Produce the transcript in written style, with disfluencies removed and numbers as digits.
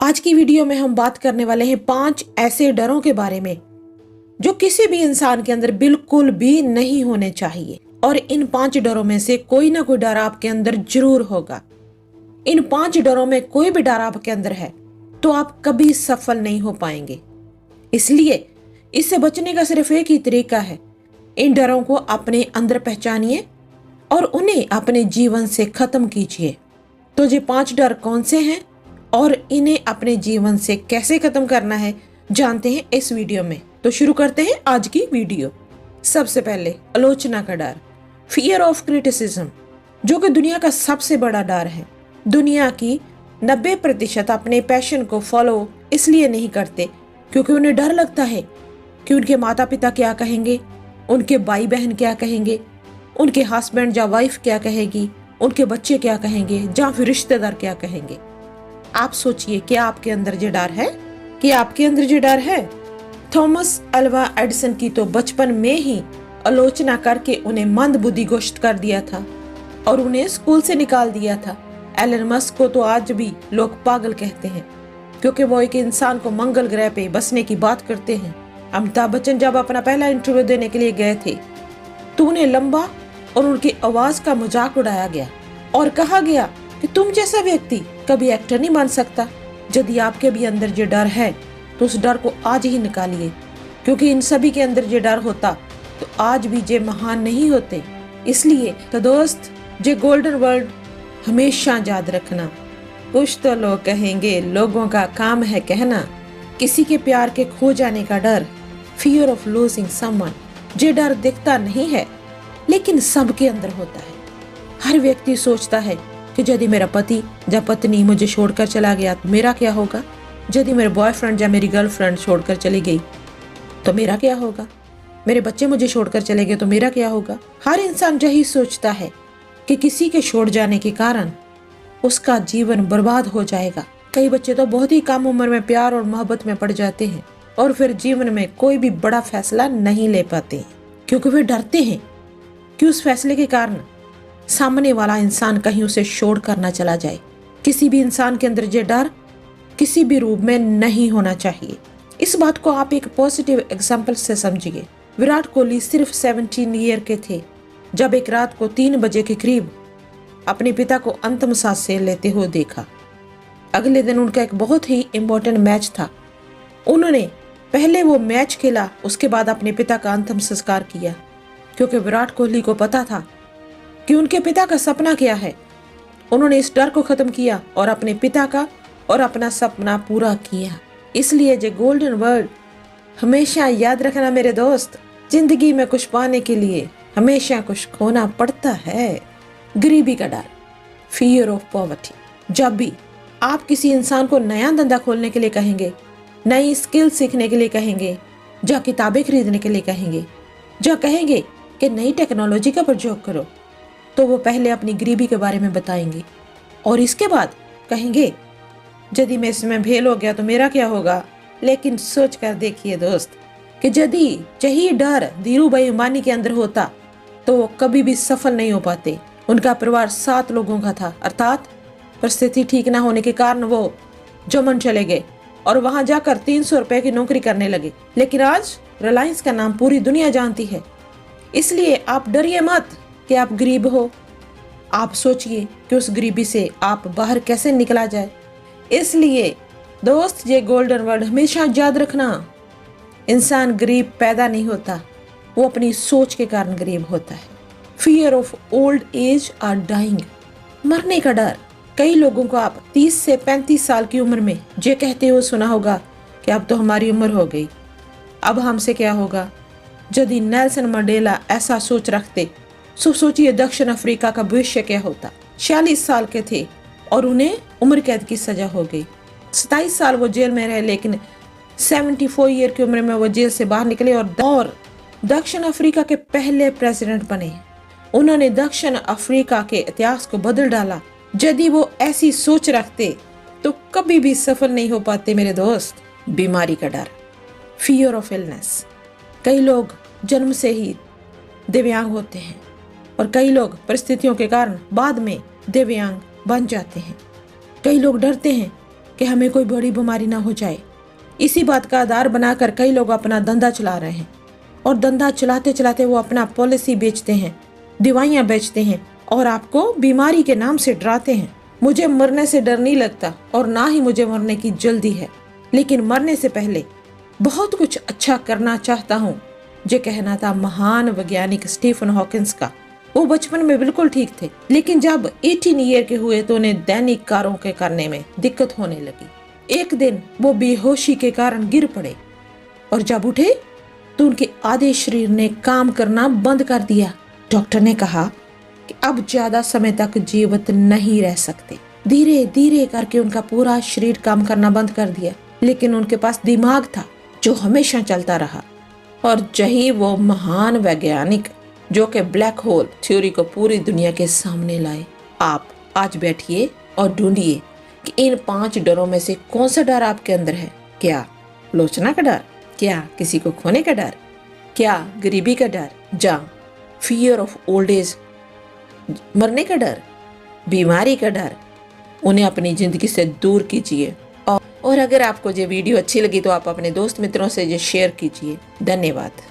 आज की वीडियो में हम बात करने वाले हैं 5 ऐसे डरों के बारे में जो किसी भी इंसान के अंदर बिल्कुल भी नहीं होने चाहिए। और इन 5 डरों में से कोई ना कोई डर आपके अंदर जरूर होगा। इन 5 डरों में कोई भी डर आपके अंदर है तो आप कभी सफल नहीं हो पाएंगे। इसलिए इससे बचने का सिर्फ एक ही तरीका है, इन डरों को अपने अंदर पहचानिए और उन्हें अपने जीवन से खत्म कीजिए। तो ये 5 डर कौन से हैं और इन्हें अपने जीवन से कैसे खत्म करना है, जानते हैं इस वीडियो में। तो शुरू करते हैं आज की वीडियो। सबसे पहले आलोचना का डर, फियर ऑफ क्रिटिसिज्म, जो कि दुनिया का सबसे बड़ा डर है। दुनिया की 90% अपने पैशन को फॉलो इसलिए नहीं करते क्योंकि उन्हें डर लगता है कि उनके माता पिता क्या कहेंगे, उनके भाई बहन क्या कहेंगे, उनके हस्बैंड या वाइफ क्या कहेगी, उनके बच्चे क्या कहेंगे, या फिर रिश्तेदार क्या कहेंगे। आप सोचिए, क्या आपके अंदर ये डर है? कि आपके अंदर ये डर है? थॉमस अल्वा एडिसन की तो बचपन में ही आलोचना करके उन्हें मंदबुद्धि घोषित कर दिया था और उन्हें स्कूल से निकाल दिया था। एलन मस्क को तो आज भी लोग पागल कहते हैं क्योंकि वो एक इंसान को मंगल ग्रह पे बसने की बात करते हैं। अमिताभ बच्चन जब अपना पहला इंटरव्यू देने के लिए गए थे तो उन्हें लंबा और उनकी आवाज का मजाक उड़ाया गया और कहा गया कि तुम जैसा व्यक्ति कभी एक्टर नहीं बन सकता। यदि आपके भी अंदर ये डर है तो उस डर को आज ही निकालिए, क्योंकि इन सभी के अंदर ये डर होता तो आज भी ये महान नहीं होते। इसलिए तो दोस्त, ये गोल्डन वर्ड हमेशा याद रखना। कुछ तो लोग कहेंगे, लोगों का काम है कहना। किसी के प्यार के खो जाने का डर, फियर ऑफ लूजिंग समवन, ये डर दिखता नहीं है लेकिन सबके अंदर होता है। हर व्यक्ति सोचता है कि यदि मेरा पति या पत्नी मुझे छोड़कर चला गया तो मेरा क्या होगा, यदि मेरे बॉयफ्रेंड या मेरी गर्लफ्रेंड छोड़कर चली गई तो मेरा क्या होगा, मेरे बच्चे मुझे छोड़कर चले गए तो मेरा क्या होगा। हर इंसान यही सोचता है कि किसी के छोड़ जाने के कारण उसका जीवन बर्बाद हो जाएगा। कई बच्चे तो बहुत ही कम उम्र में प्यार और मोहब्बत में पड़ जाते हैं और फिर जीवन में कोई भी बड़ा फैसला नहीं ले पाते हैं क्योंकि वे डरते हैं कि उस फैसले के कारण सामने वाला इंसान कहीं उसे छोड़ कर ना चला जाए। किसी भी इंसान के अंदर ये डर किसी भी रूप में नहीं होना चाहिए। इस बात को आप एक पॉजिटिव एग्जाम्पल से समझिए। विराट कोहली सिर्फ 17 ईयर के थे जब एक रात को 3 बजे के करीब अपने पिता को अंतिम सांस लेते हुए देखा। अगले दिन उनका एक बहुत ही इम्पोर्टेंट मैच था। उन्होंने पहले वो मैच खेला, उसके बाद अपने पिता का अंतिम संस्कार किया क्योंकि विराट कोहली को पता था कि उनके पिता का सपना क्या है। उन्होंने इस डर को खत्म किया और अपने पिता का और अपना सपना पूरा किया। इसलिए जो गोल्डन वर्ड हमेशा याद रखना मेरे दोस्त, जिंदगी में कुछ पाने के लिए हमेशा कुछ खोना पड़ता है। गरीबी का डर, फियर ऑफ पॉवर्टी। जब भी आप किसी इंसान को नया धंधा खोलने के लिए कहेंगे, नई स्किल सीखने के लिए कहेंगे, या किताबें खरीदने के लिए कहेंगे, या कहेंगे कि नई टेक्नोलॉजी का प्रयोग करो, तो वो पहले अपनी गरीबी के बारे में बताएंगे और इसके बाद कहेंगे यदि मैं इसमें फेल हो गया तो मेरा क्या होगा। लेकिन सोच कर देखिए दोस्त कि यदि यही डर धीरू भाई अंबानी के अंदर होता तो वो कभी भी सफल नहीं हो पाते। उनका परिवार 7 लोगों का था, अर्थात परिस्थिति ठीक ना होने के कारण वो जमन चले गए और वहां जाकर 300 रुपए की नौकरी करने लगे। लेकिन आज रिलायंस का नाम पूरी दुनिया जानती है। इसलिए आप डरिए मत कि आप गरीब हो। आप सोचिए कि उस गरीबी से आप बाहर कैसे निकला जाए। इसलिए दोस्त, ये गोल्डन वर्ड हमेशा याद रखना। इंसान गरीब पैदा नहीं होता, वो अपनी सोच के कारण गरीब होता है। फियर ऑफ ओल्ड एज और डाइंग, मरने का डर। कई लोगों को आप 30 से 35 साल की उम्र में ये कहते हुए सुना होगा कि अब तो हमारी उम्र हो गई, अब हमसे क्या होगा। यदि नेल्सन मंडेला ऐसा सोच रखते तो सोचिए दक्षिण अफ्रीका का भविष्य क्या होता। 46 साल के थे और उन्हें उम्र कैद की सजा हो गई। 27 साल वो जेल में रहे, लेकिन 74 ईयर की उम्र में वो जेल से बाहर निकले और दक्षिण अफ्रीका के पहले प्रेसिडेंट बने। उन्होंने दक्षिण अफ्रीका के इतिहास को बदल डाला। यदि वो ऐसी सोच रखते तो कभी भी सफल नहीं हो पाते मेरे दोस्त। बीमारी का डर, फियर ऑफ इलनेस। कई लोग जन्म से ही दिव्यांग होते हैं और कई लोग परिस्थितियों के कारण बाद में दिव्यांग बन जाते हैं। कई लोग डरते हैं कि हमें कोई बड़ी बीमारी ना हो जाए। इसी बात का आधार बनाकर कई लोग अपना धंधा चला रहे हैं और धंधा चलाते चलाते वो अपना पॉलिसी बेचते हैं, दवाइयाँ बेचते हैं और आपको बीमारी के नाम से डराते हैं। मुझे मरने से डर नहीं लगता और ना ही मुझे मरने की जल्दी है, लेकिन मरने से पहले बहुत कुछ अच्छा करना चाहता हूँ। ये कहना था महान वैज्ञानिक स्टीफन हॉकिंस का। वो बचपन में बिल्कुल ठीक थे, लेकिन जब 18 ईयर के हुए तो उन्हें दैनिक कार्यों के करने में दिक्कत होने लगी। एक दिन वो बेहोशी के कारण गिर पड़े और जब उठे तो उनके आधे शरीर ने काम करना बंद कर दिया। डॉक्टर ने कहा कि अब ज्यादा समय तक जीवित नहीं रह सकते। धीरे धीरे करके उनका पूरा शरीर काम करना बंद कर दिया, लेकिन उनके पास दिमाग था जो हमेशा चलता रहा। और यही वो महान वैज्ञानिक जो कि ब्लैक होल थ्योरी को पूरी दुनिया के सामने लाए। आप आज बैठिए और ढूंढिए कि इन 5 डरों में से कौन सा डर आपके अंदर है। क्या लोचना का डर? क्या किसी को खोने का डर? क्या गरीबी का डर? या फियर ऑफ ओल्ड एज, मरने का डर, बीमारी का डर? उन्हें अपनी जिंदगी से दूर कीजिए। और अगर आपको ये वीडियो अच्छी लगी तो आप अपने दोस्त मित्रों से ये शेयर कीजिए। धन्यवाद।